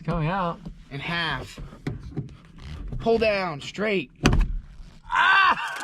coming out. In half. Pull down, straight. Ah!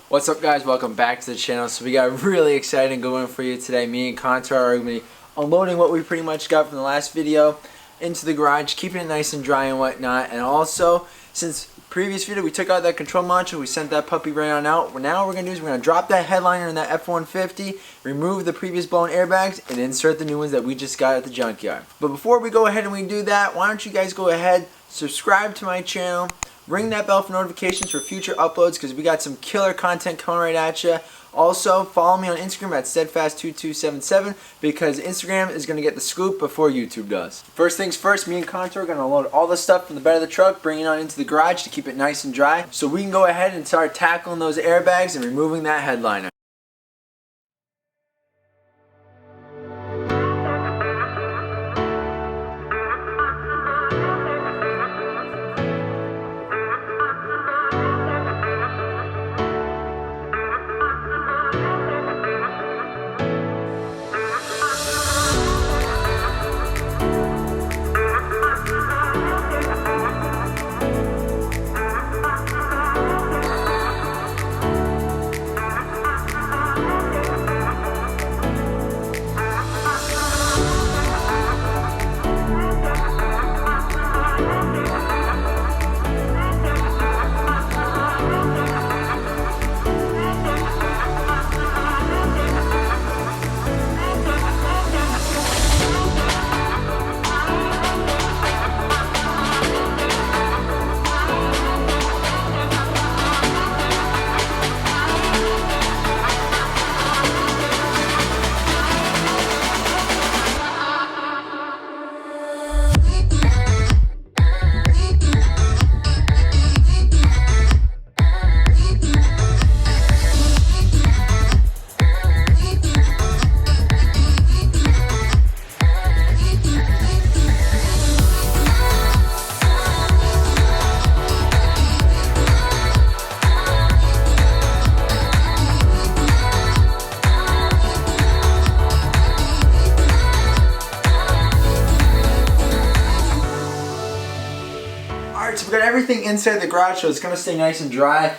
What's up, guys? Welcome back to the channel. So we got a really exciting good one for you today. Me and Contour are going to be unloading what we pretty much got from the last video into the garage, keeping it nice and dry and whatnot. And also, since previous video we took out that control module, we sent that puppy right on out. Now what we're going to do is we're going to drop that headliner in that F-150, remove the previous blown airbags, and insert the new ones that we just got at the junkyard. But before we go ahead and we do that, why don't you guys go ahead, subscribe to my channel, ring that bell for notifications for future uploads because we got some killer content coming right at you. Also, follow me on Instagram at steadfast2277 because Instagram is going to get the scoop before YouTube does. First things first, me and Contour are going to load all the stuff from the bed of the truck, bring it on into the garage to keep it nice and dry so we can go ahead and start tackling those airbags and removing that headliner. So we got everything inside the garage, so it's going to stay nice and dry.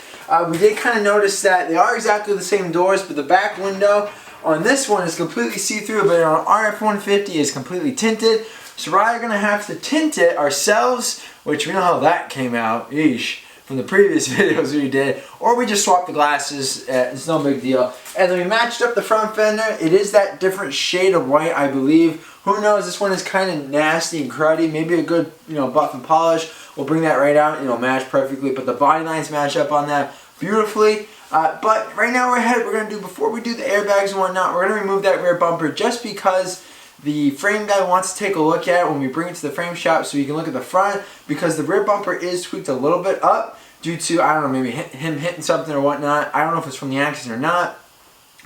We did kind of notice that they are exactly the same doors, but the back window on this one is completely see-through, but on our F-150 is completely tinted. So we're either going to have to tint it ourselves, which we know how that came out, eesh, from the previous videos we did, or we just swapped the glasses, it's no big deal. And then we matched up the front fender. It is that different shade of white, I believe. Who knows, this one is kind of nasty and cruddy. Maybe a good, buff and polish will bring that right out and it'll match perfectly. But the body lines match up on that beautifully. But right now we're going to do, before we do the airbags and whatnot, we're going to remove that rear bumper just because the frame guy wants to take a look at it when we bring it to the frame shop so you can look at the front, because the rear bumper is tweaked a little bit up due to, I don't know, maybe him hitting something or whatnot. I don't know if it's from the accident or not,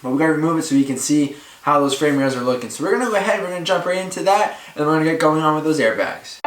but we got to remove it so you can see how those frame rails are looking. So we're going to go ahead, we're going to jump right into that, and we're going to get going on with those airbags.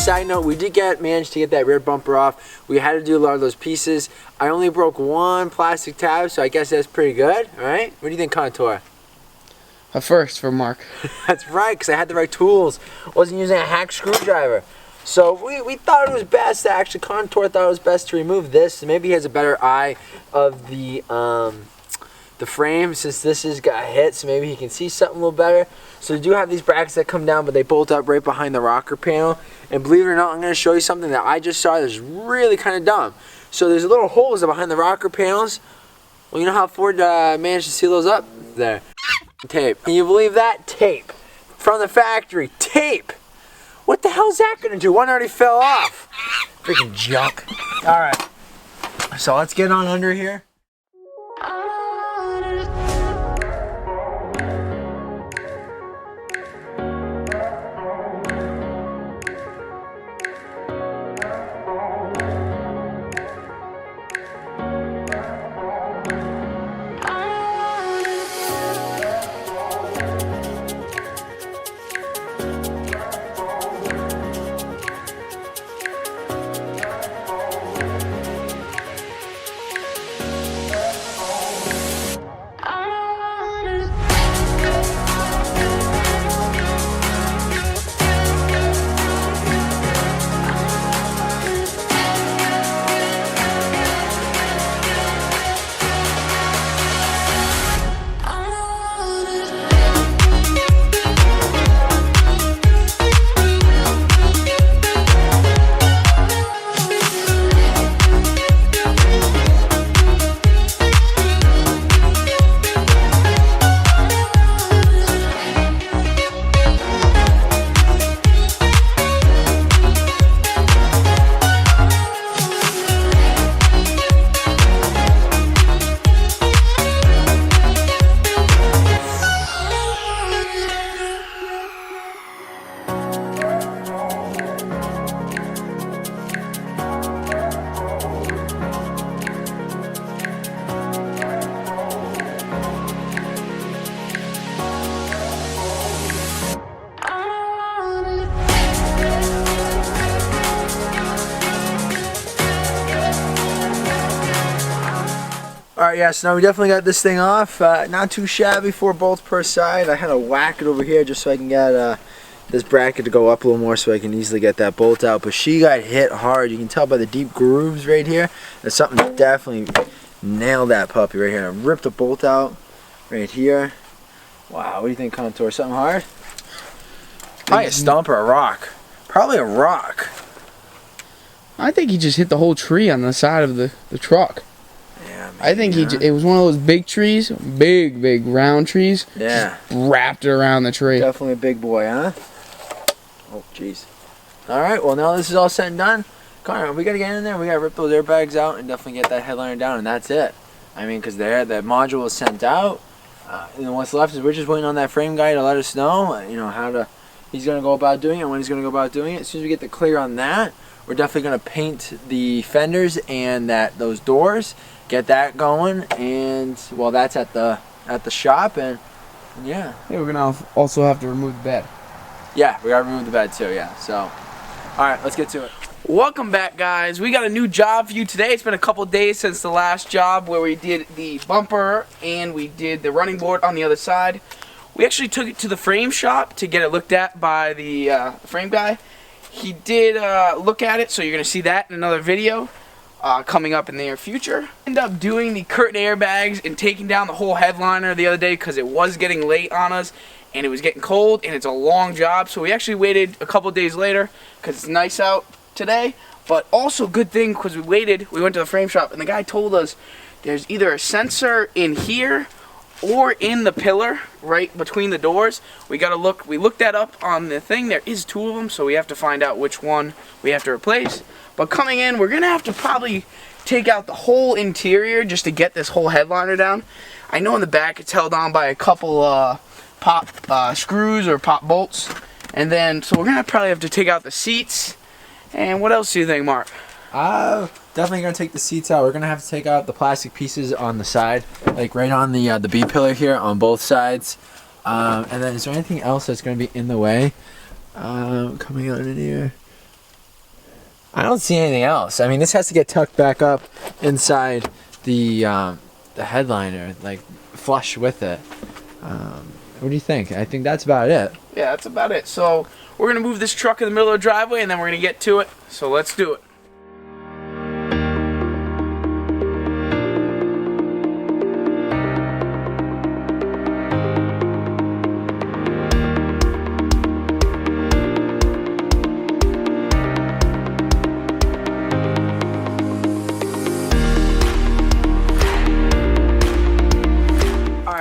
side note, we did manage to get that rear bumper off. We had to do a lot of those pieces. I only broke one plastic tab, so I guess that's pretty good. All right, what do you think, Contour? A first for Mark. That's right, because I had the right tools. Wasn't using a hack screwdriver. So we thought it was best, actually Contour thought it was best to remove this. Maybe he has a better eye of the frame, since this has got hit, so maybe he can see something a little better. So we do have these brackets that come down, but they bolt up right behind the rocker panel. And believe it or not, I'm going to show you something that I just saw that's really kind of dumb. So there's little holes behind the rocker panels. Well, you know how Ford managed to seal those up? There. Tape. Can you believe that? Tape. From the factory. Tape. What the hell is that going to do? One already fell off. Freaking junk. Alright. So let's get on under here. Alright, yeah, so now we definitely got this thing off. Not too shabby, 4 bolts per side. I had to whack it over here just so I can get this bracket to go up a little more so I can easily get that bolt out. But she got hit hard. You can tell by the deep grooves right here. There's something that definitely nailed that puppy right here. I ripped the bolt out right here. Wow, what do you think, Contour? Something hard? Probably a stump or a rock. Probably a rock. I think he just hit the whole tree on the side of the truck. Yeah, maybe, I think it was one of those big trees, big round trees. Yeah. Just wrapped it around the tree. Definitely a big boy, huh? Oh, jeez. Alright, well now this is all said and done. Connor, we gotta get in there, we gotta rip those airbags out and definitely get that headliner down, and that's it. I mean, because the module was sent out. And then what's left is we're just waiting on that frame guy to let us know, you know, how he's gonna go about doing it, and when he's gonna go about doing it. As soon as we get the clear on that, we're definitely gonna paint the fenders and those doors, get that going, and well, that's at the shop, and yeah. Hey, we're gonna also have to remove the bed. Yeah, we gotta remove the bed too. Yeah. So, all right, let's get to it. Welcome back, guys. We got a new job for you today. It's been a couple days since the last job where we did the bumper and we did the running board on the other side. We actually took it to the frame shop to get it looked at by the frame guy. He did look at it, so you're going to see that in another video coming up in the near future. Ended up doing the curtain airbags and taking down the whole headliner the other day because it was getting late on us and it was getting cold and it's a long job. So we actually waited a couple days later because it's nice out today, but also good thing because we went to the frame shop and the guy told us there's either a sensor in here or in the pillar right between the doors. We looked that up on the thing. There is 2 of them, so we have to find out which one we have to replace. But coming in, we're gonna have to probably take out the whole interior just to get this whole headliner down. I know in the back it's held on by a couple pop screws or pop bolts, and then so we're gonna probably have to take out the seats. And what else do you think, Mark? Definitely gonna take the seats out. We're gonna have to take out the plastic pieces on the side, like right on the B pillar here on both sides. And then is there anything else that's gonna be in the way? Coming out in here. I don't see anything else. I mean, this has to get tucked back up inside the headliner, like flush with it. What do you think? I think that's about it. Yeah, that's about it. So we're gonna move this truck in the middle of the driveway and then we're gonna get to it. So let's do it.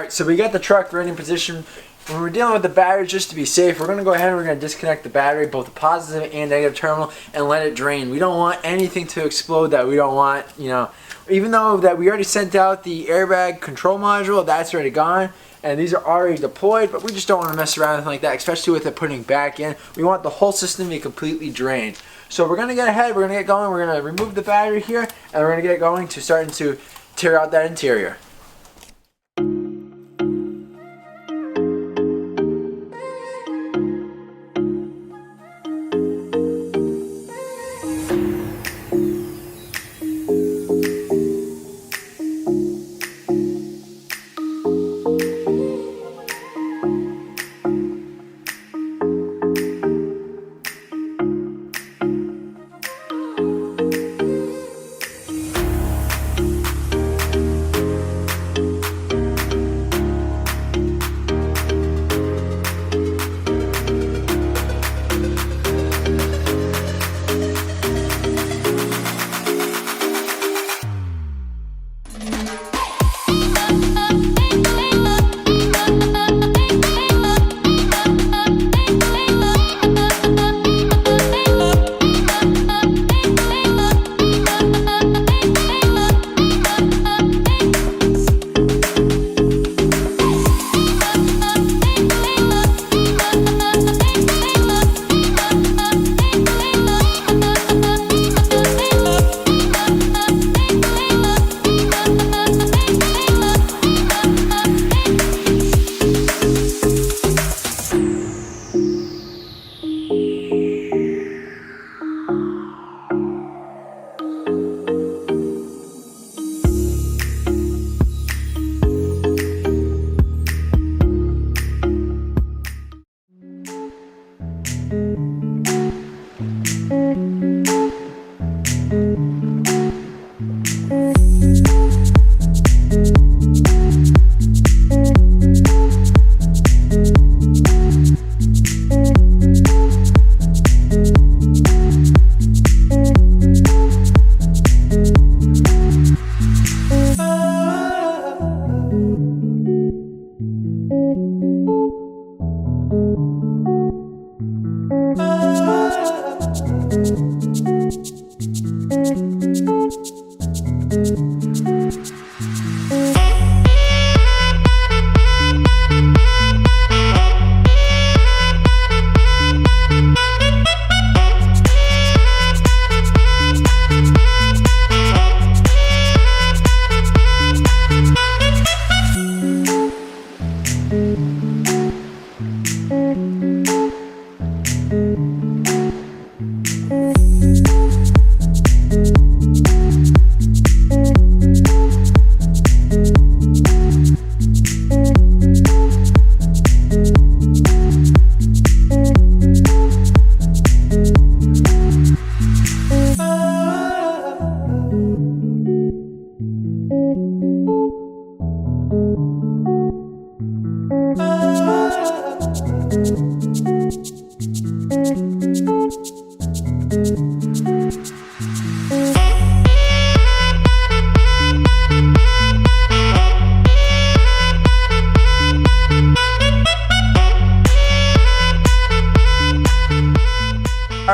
So we got the truck ready in position. When we're dealing with the battery, just to be safe, we're going to go ahead and we're going to disconnect the battery, both the positive and negative terminal, and let it drain. We don't want anything to explode that we don't want, you know. Even though that we already sent out the airbag control module, that's already gone, and these are already deployed, but we just don't want to mess around with like that, especially with it putting back in. We want the whole system to be completely drained. So we're going to get ahead, we're going to get going, we're going to remove the battery here, and we're going to get going to starting to tear out that interior.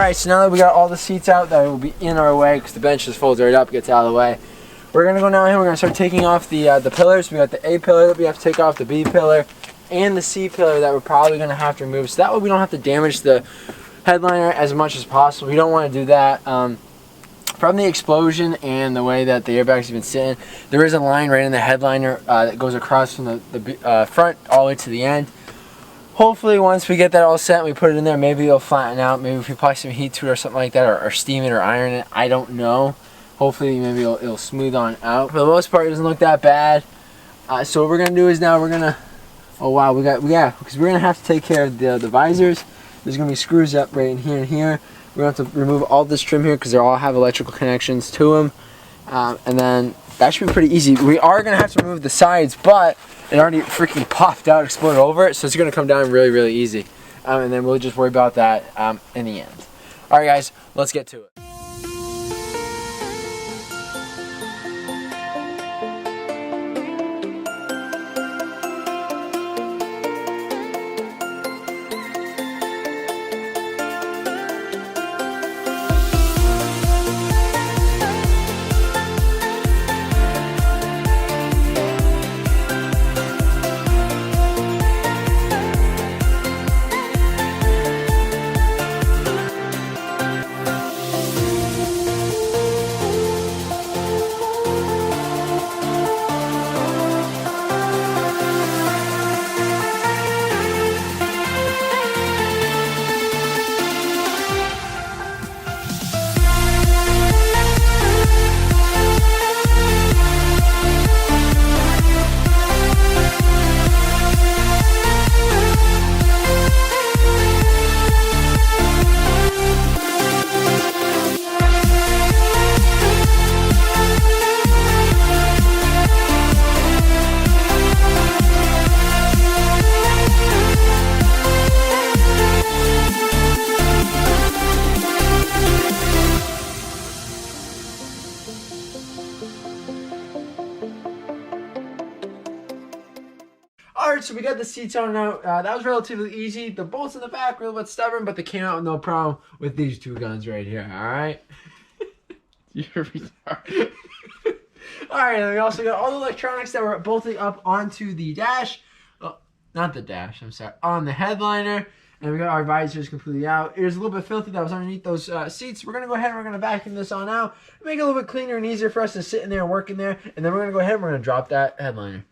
Alright, so now that we got all the seats out that will be in our way, because the bench just folds right up, gets out of the way, we're going to go down here, we're going to start taking off the pillars. We got the A pillar that we have to take off, the B pillar, and the C pillar that we're probably going to have to remove. So that way we don't have to damage the headliner as much as possible. We don't want to do that. From the explosion and the way that the airbags have been sitting, there is a line right in the headliner that goes across from the front all the way to the end. hopefully once we get that all set and we put it in there, maybe it'll flatten out. Maybe if we apply some heat to it or something like that, or steam it or iron it, I don't know. Hopefully maybe it'll smooth on out. For the most part, it doesn't look that bad. So what we're gonna do is now we're gonna, oh wow, because we're gonna have to take care of the visors. There's gonna be screws up right in here and here. We're gonna have to remove all this trim here because they all have electrical connections to them. And then that should be pretty easy. We are gonna have to remove the sides, but it already freaking popped out, exploded over it, so it's gonna come down really, really easy. And then we'll just worry about that in the end. All right, guys, let's get to it. Alright, so we got the seats on now. That was relatively easy. The bolts in the back were a little bit stubborn, but they came out with no problem with these two guns right here, alright? You're retarded. Alright, and we also got all the electronics that were bolted up onto the dash. Oh, not the dash, I'm sorry. On the headliner. And we got our visors completely out. It was a little bit filthy that was underneath those seats. We're going to go ahead and we're going to vacuum this on out. Make it a little bit cleaner and easier for us to sit in there and work in there. And then we're going to go ahead and we're going to drop that headliner.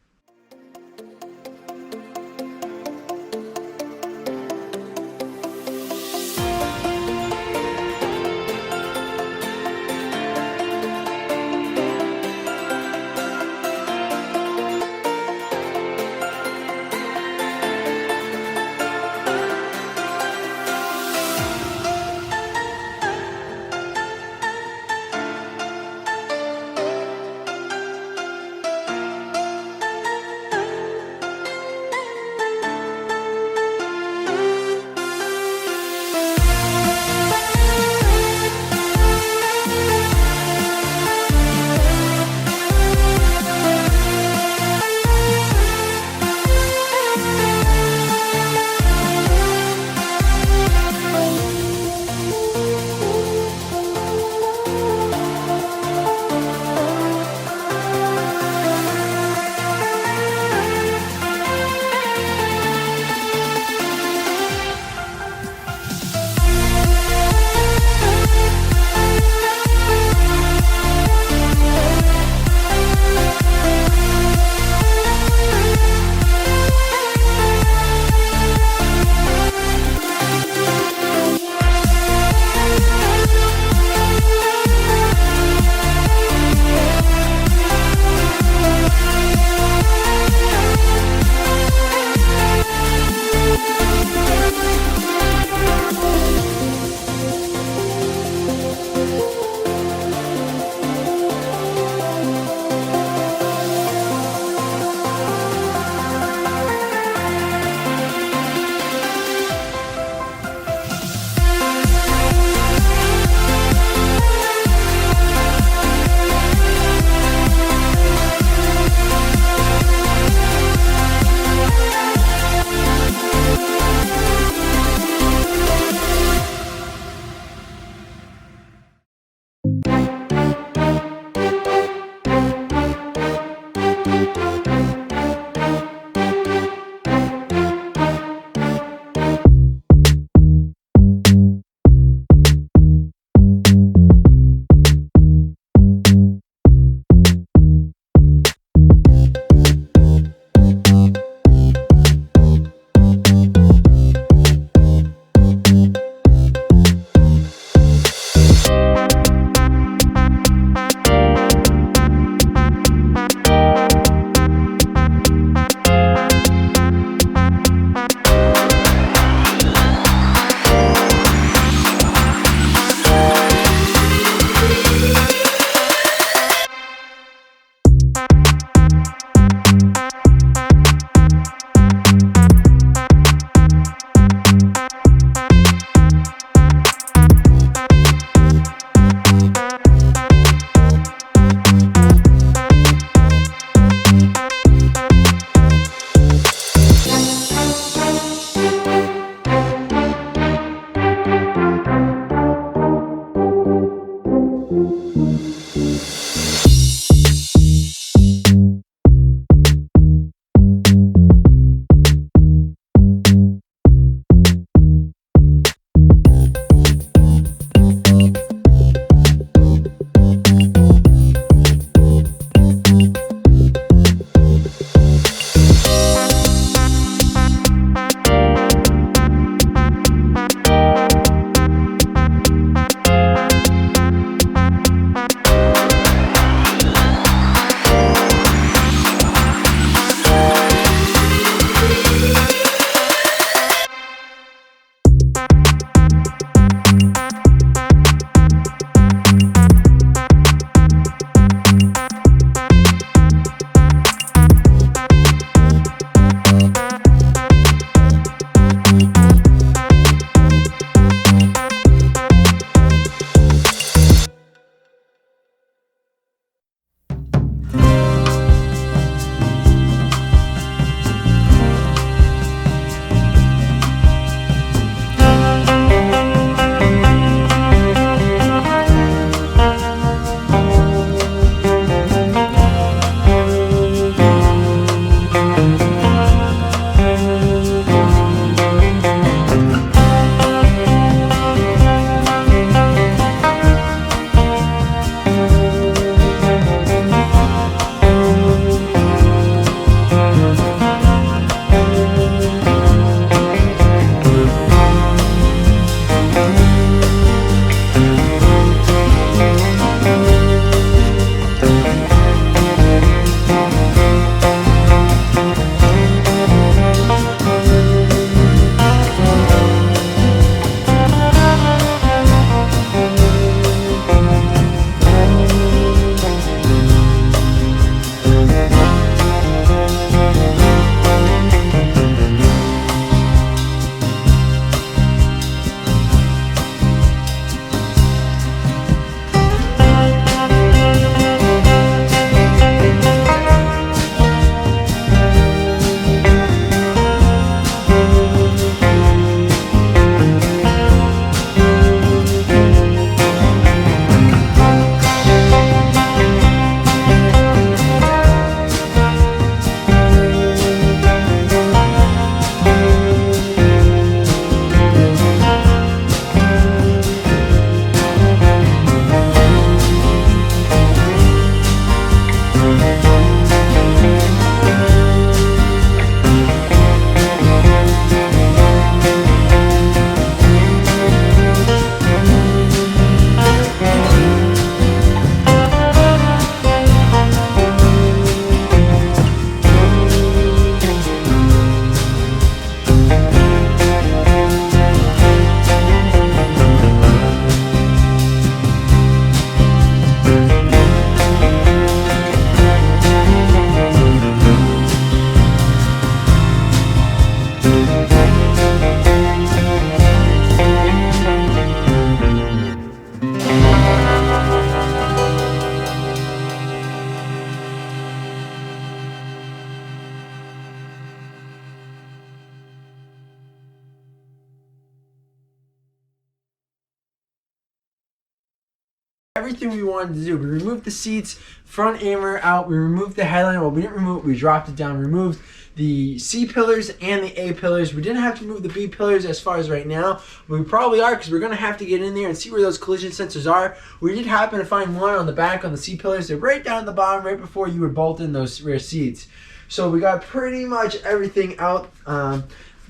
everything we wanted to do. We removed the seats, front aimer out, we removed the headline. Well, we didn't remove it, we dropped it down, removed the C pillars and the A pillars. We didn't have to move the B pillars as far as right now, but we probably are because we're going to have to get in there and see where those collision sensors are. We did happen to find one on the back on the C pillars. They're right down at the bottom, right before you would bolt in those rear seats. So we got pretty much everything out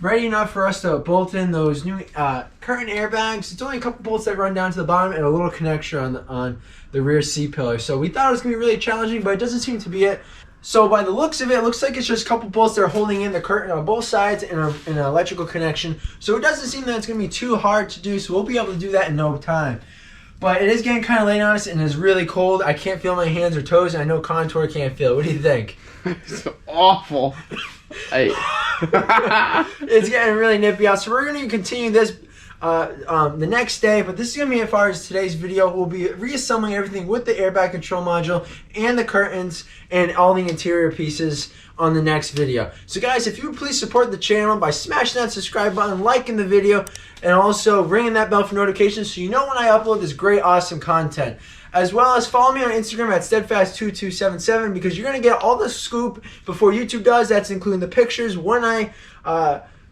ready enough for us to bolt in those new curtain airbags. It's only a couple bolts that run down to the bottom and a little connection on the rear C pillar. So we thought it was going to be really challenging, but it doesn't seem to be it. So by the looks of it, it looks like it's just a couple bolts that are holding in the curtain on both sides and an electrical connection. So it doesn't seem that it's going to be too hard to do, so we'll be able to do that in no time. But it is getting kind of late on us and it's really cold. I can't feel my hands or toes, and I know Contour can't feel it. What do you think? It's awful. It's getting really nippy out, so we're going to continue this the next day, but this is going to be as far as today's video. We'll be reassembling everything with the airbag control module and the curtains and all the interior pieces on the next video. So guys, if you would please support the channel by smashing that subscribe button, liking the video, and also ringing that bell for notifications so you know when I upload this great awesome content. As well as follow me on Instagram at steadfast2277 because you're going to get all the scoop before YouTube does. That's including the pictures when I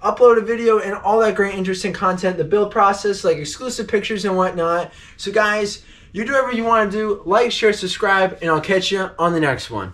upload a video and all that great interesting content, the build process, like exclusive pictures and whatnot. So guys, you do whatever you want to do. Like, share, subscribe, and I'll catch you on the next one.